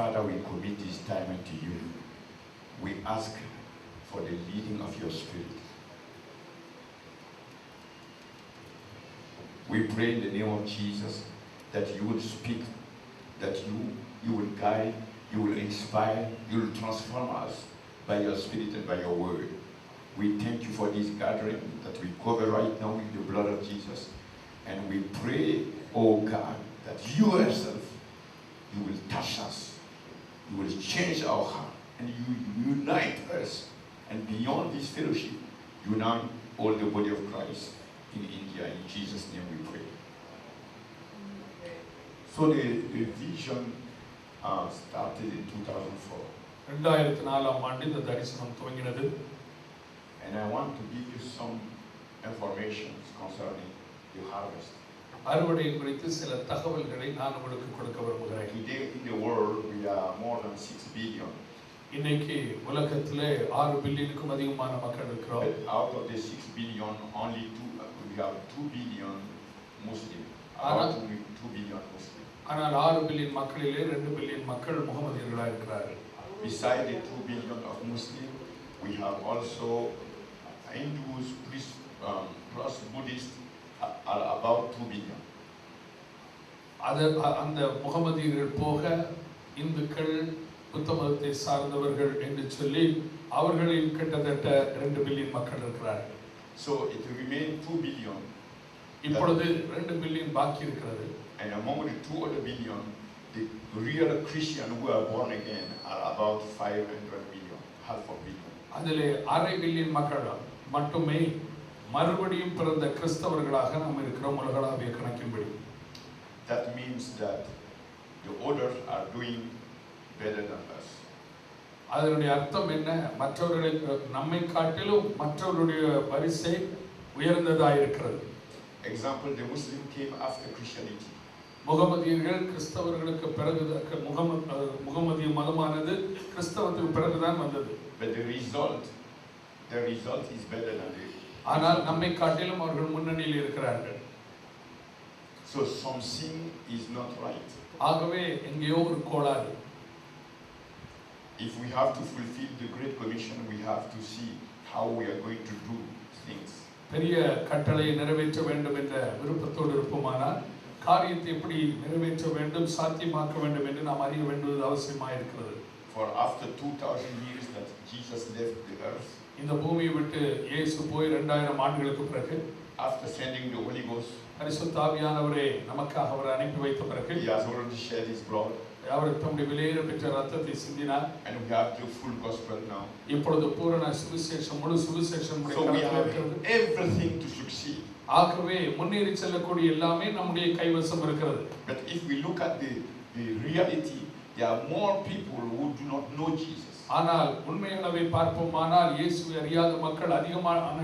Father, we commit this time unto you. We ask for the leading of your Spirit. We pray in the name of Jesus that you will speak, that you will guide, you will inspire, you will transform us by your Spirit and by your word. We thank you for this gathering that we cover right now with the blood of Jesus. And we pray, oh God, that you yourself, you will touch us. You will change our heart. And you unite us. And beyond this fellowship, unite all the body of Christ in India. In Jesus' name we pray. So the vision started in 2004. And I want to give you some information concerning the harvest. Today in the world we are more than 6 billion. But out of the 6 billion, only we have 2 billion Muslims. About 2 billion Muslims. Besides the 2 billion of Muslims, we have also Hindus plus Buddhists are about 2 billion. அந்த முகமதியர்கள் போக இந்துக்கள் புத்த மதத்தை சார்ந்தவர்கள் என்று சொல்லி அவர்களில் கிட்டத்தட்ட 2 பில்லியன் மக்கள் இருக்கிறார்கள். So it remain 2 billion. இப்பொழுது 2 பில்லியன் பாக்கி இருக்கிறது. And among the 2 other billion, the real Christian who are born again are about 500 million, half a billion. அதிலே அரை பில்லியன் மக்கள் மட்டுமே மறுபடியும் பிறந்த கிறிஸ்தவர்களாக நாம் இருக்கிறோம் உலகளாவிய கணக்கின்படி. That means that the others are doing better than us. அதனுடைய அர்த்தம் என்ன? மற்றவர்களை நம்மை காட்டிலும் மற்றவருடைய வரிசை உயர்ந்ததாக இருக்கிறது. Example, the Muslim came after Christianity. முகமதியர்கள் கிறிஸ்தவர்களுக்கு பிறகு முகமதிய மதமானது கிறிஸ்தவத்துக்கு பிறகுதான் வந்தது. But the result is better than this. ஆனால் நம்மை காட்டிலும் அவர்கள் முன்னணியில் இருக்கிறார்கள். So something is not right. ஆகவே எங்கேயோ ஒரு கோளாறு. If we have to fulfill the Great Commission, we have to see how we are going to do things. பெரிய கட்டளையை நிறைவேற்ற வேண்டும் என்ற விருப்பத்தோடு இருப்போமானால் காரியத்தை எப்படி நிறைவேற்ற வேண்டும் சாத்தியமாக்க வேண்டும் என்று நாம் அறிய வேண்டியது அவசியமாக இருக்கிறது. For after 2000 years that Jesus left the earth, இந்த பூமியை விட்டு இயேசு போய் 2000 ஆண்டுகளுக்கு பிறகு, after sending the Holy Ghost, பரிசுத்த ஆவியானவரை நமக்காக அவர் அனுப்பி வைத்த பிறகு, he has already shed his blood. அவர் தம்முடைய விலையேற பெற்ற இரத்தத்தை சிந்தினார். And we have the full gospel now. இப்பொழுது பூரண சுவிசேஷம் முழு சுவிசேஷம் இருக்கிறது. Everything to succeed. ஆகவே முன்னேறி செல்லக்கூடிய எல்லாமே நம்முடைய கைவசம் இருக்கிறது. But if we look at the reality, there are more people who do not know Jesus. ஆனால் உண்மையாகவே பார்ப்போமானால் இயேசுவை அறியாத மக்கள் அதிகமான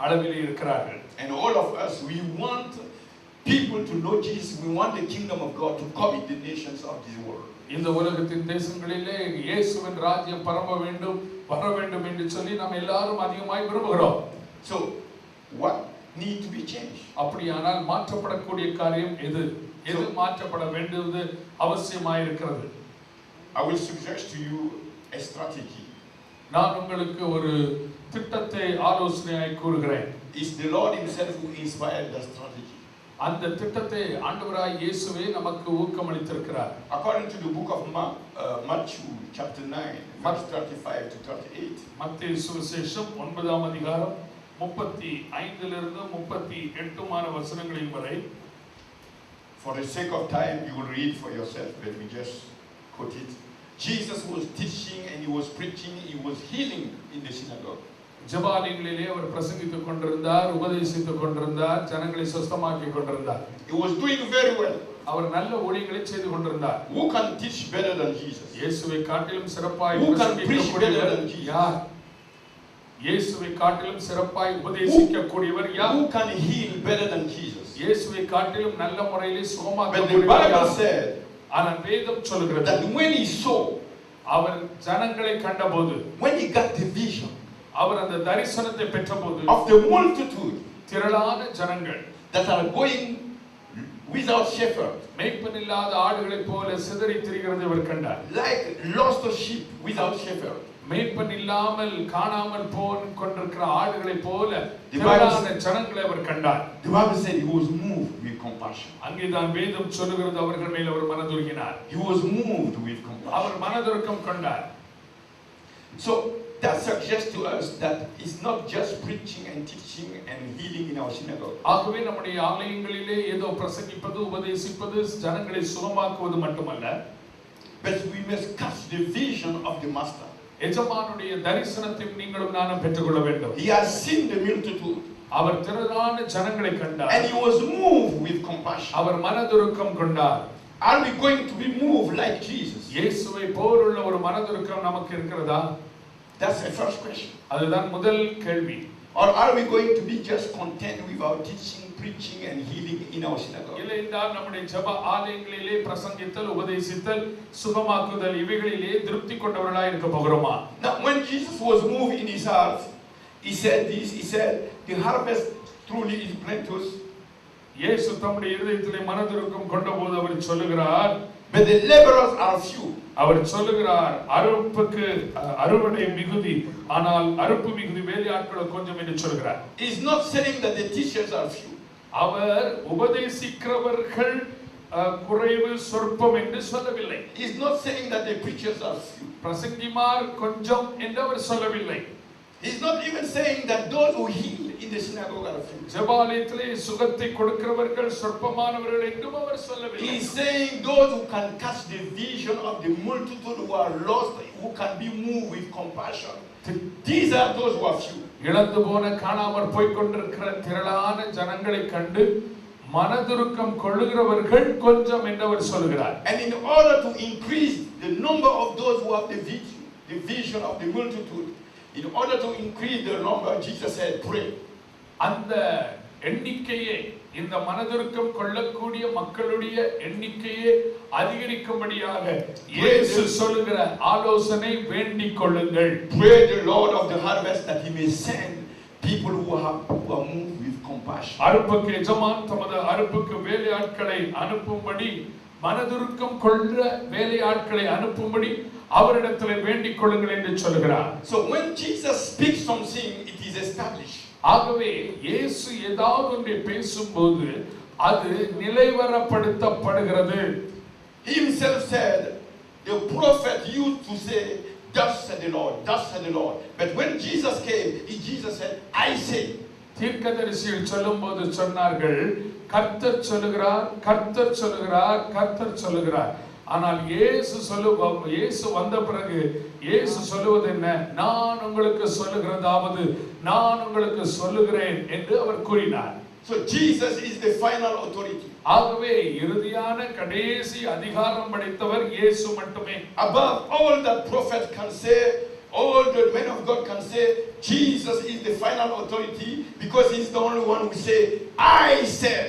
அளவிலே இருக்கிறார்கள். And all of us, we want people to know Jesus. We want the kingdom of God to come in the nations of this world. இந்த உலகத்தின் தேசங்களிலே இயேசுவின் ராஜ்யம் பரவ வேண்டும் வர வேண்டும் என்று சொல்லி நாம் எல்லாரும் அதிகமாய் விரும்புகிறோம். So what need to be changed? அப்படியானால் மாற்றப்படக்கூடிய காரியம் எது மாற்றப்பட வேண்டியது அவசியமாய் இருக்கிறது. I will suggest to you a strategy. நான் உங்களுக்கு ஒரு திட்டத்தை ஆலோசனையாய் கூறுகிறேன். It's the Lord himself who inspired the strategy. அந்த திட்டத்தை ஆண்டவராய் இயேசுவே நமக்கு ஊக்கமளித்திருக்கிறார். According to the book of Matthew chapter 9 verse 35 to 38. மத்தேயு சுவிசேஷம் 9ஆம் அதிகாரம் 35 லிருந்து 38 வசனங்களின் வரை. For the sake of time you will read for yourself, but we just quote it. Jesus was teaching and he was preaching, he was healing in the synagogue. ஜெபாலயங்களிலே அவர் பிரசங்கித்துக் கொண்டிருந்தார், உபதேசித்துக் கொண்டிருந்தார், ஜனங்களை சுத்தமாக்கிக் கொண்டிருந்தார். He was doing very well. அவர் நல்ல ஊழியங்களை செய்து கொண்டிருந்தார். Who can teach better than Jesus? இயேசுவை காட்டிலும் சிறப்பாய் பிரசங்கிக்கக்கூடியவர் யார்? இயேசுவை காட்டிலும் சிறப்பாய் உபதேசிக்கக்கூடியவர் யார்? Who can heal better than Jesus? இயேசுவை காட்டிலும் நல்ல முறையில் சுகமாக்கக்கூடியவர் யார்? ஆனால் வேதம் சொல்கிறது that when he saw, அவர் ஜனங்களை கண்டபோது, when he got the vision, அவர் அந்த தரிசனத்தை பெற்றபோது, of the multitude, திரளான ஜனங்கள் that are going without shepherd. மேய்ப்பனில்லாத ஆடுகளைப் போல சிதறித் திரிகிறதை அவர் கண்டார். Like lost sheep without shepherd. மேய்ப்பன் இல்லாமல் காணாமல் கொண்டிருக்கிற ஆடுகளைப் போல திரளான ஜனங்களை அவர் கண்டார். The Bible said he was moved with compassion. அங்கேதான் வேதம் சொல்லுகிறது அவர்கள் மேல் அவர் மனதுருகினார். He was moved with compassion. அவர் மனதுருக்கம் கொண்டார். So that suggests to us that it's not just preaching and teaching and healing in our synagogue. ஆகவே நம்முடைய ஆலயங்களிலே ஏதோ பிரசங்கிப்பது உபதேசிப்பது ஜனங்களை சுகமாக்குவது மட்டுமல்ல, but we must catch the vision of the master. எஜமானுடைய தரிசனத்தை நீங்களும் நானும் பெற்றுக்கொள்ள வேண்டும். He has seen the multitude. அவர் திரளான ஜனங்களை கண்டார். And he was moved with compassion. அவர் மனதுருக்கம் கொண்டார். Are we going to be moved like Jesus? இயேசுவை போலுள்ள ஒரு மனதுருக்கம் நமக்கு இருக்கிறதா? That's the first question. அதுதான் முதல் கேள்வி. Or are we going to be just content with our teaching, preaching and healing in our synagogue? இல்லை என்றால் நம்முடைய ஜெப ஆலயங்களிலே பிரசங்கித்தல், உபதேசித்தல், சுகமாக்குதல் இவைகளிலே திருப்தி கொண்டவர்களாய் இருக்க போகிறோமா? Now when Jesus was moved in his heart, he said this, he said, the harvest truly is plenteous. இயேசு தம்முடைய இதயத்திலே மனதுருக்கம் கொண்டபோது அவர் சொல்லுகிறார், but the laborers are few. அவர் சொல்லுகிறார், அறுவடை மிகுதி, ஆனால் அறுப்பு மிகுதி, வேலையாட்கள் கொஞ்சம் என்று சொல்கிறார். He is not saying that the teachers are few. அவர் உபதேசிக்கிறவர்கள் குறைவு சொற்பம் என்று சொல்லவில்லை. He is not saying that the preachers are few. பிரசங்கிமார் கொஞ்சம் என்று அவர் சொல்லவில்லை. He is not even saying that those who heal in the synagogue are few. ஜெபாலயத்திலே சுகத்தை கொடுக்கிறவர்கள் சொற்பமானவர்கள் என்றும் அவர் சொல்லவில்லை. He is saying those who can catch the vision of the multitude who are lost, who can be moved with compassion. These are those who are few. இழந்து போன காணாமற் போய் கொண்டிருக்கிற திரளான ஜனங்களை கண்டு மனதுருக்கம் கொள்ளுகிறவர்கள் கொஞ்சம் என்று அவர் சொல்கிறார். And in order to increase the number of those who have the vision of the multitude, in order to increase the number, Jesus said, pray. அந்த எண்ணிக்கையை, இந்த மனதுருக்கம் கொள்ளக்கூடிய மக்களுடைய எண்ணிக்கையை அதிகரிக்கும்படியாக இயேசு சொல்லுகிற ஆலோசனை வேண்டிக் கொள்ளுங்கள். Pray the Lord of the harvest that he may send people who are moved with compassion. அறுப்புக்கு எஜமான் தமது அறுப்புக்கு வேலையாட்களை அனுப்பும்படி, மனதுருக்கம் கொள்ற வேலையாட்களை அனுப்பும்படி அவரிடத்திலே வேண்டிக் கொள்ளுங்கள் என்று சொல்கிறார். So when Jesus speaks something, it is established. ஆகவே இயேசு ஏதாவது ஒன்றை பேசும்போது அது நிலைவரப்படுத்தப்படுகிறது. He himself said, the prophet used to say, thus said the Lord, thus said the Lord. But when Jesus came, Jesus said, I say. தீர்க்கதரிசிகள் சொல்லும்போது சொன்னார்கள், கர்த்தர் சொல்லுகிறார், கர்த்தர் சொல்லுகிறார், கர்த்தர் சொல்லுகிறார். ஆனால் இயேசு வந்த பிறகு இயேசு சொல்லுவது என்ன? நான் உங்களுக்கு சொல்லுகிறதாவது நான் உங்களுக்கு சொல்லுகிறேன் என்று அவர் கூறினார். So Jesus is the final authority. ஆகவே இறுதியான கடைசி அதிகாரம் படைத்தவர் இயேசு மட்டுமே. Above all that prophet can say, all the men of God can say, Jesus is the final authority because he's the only one who say, I said.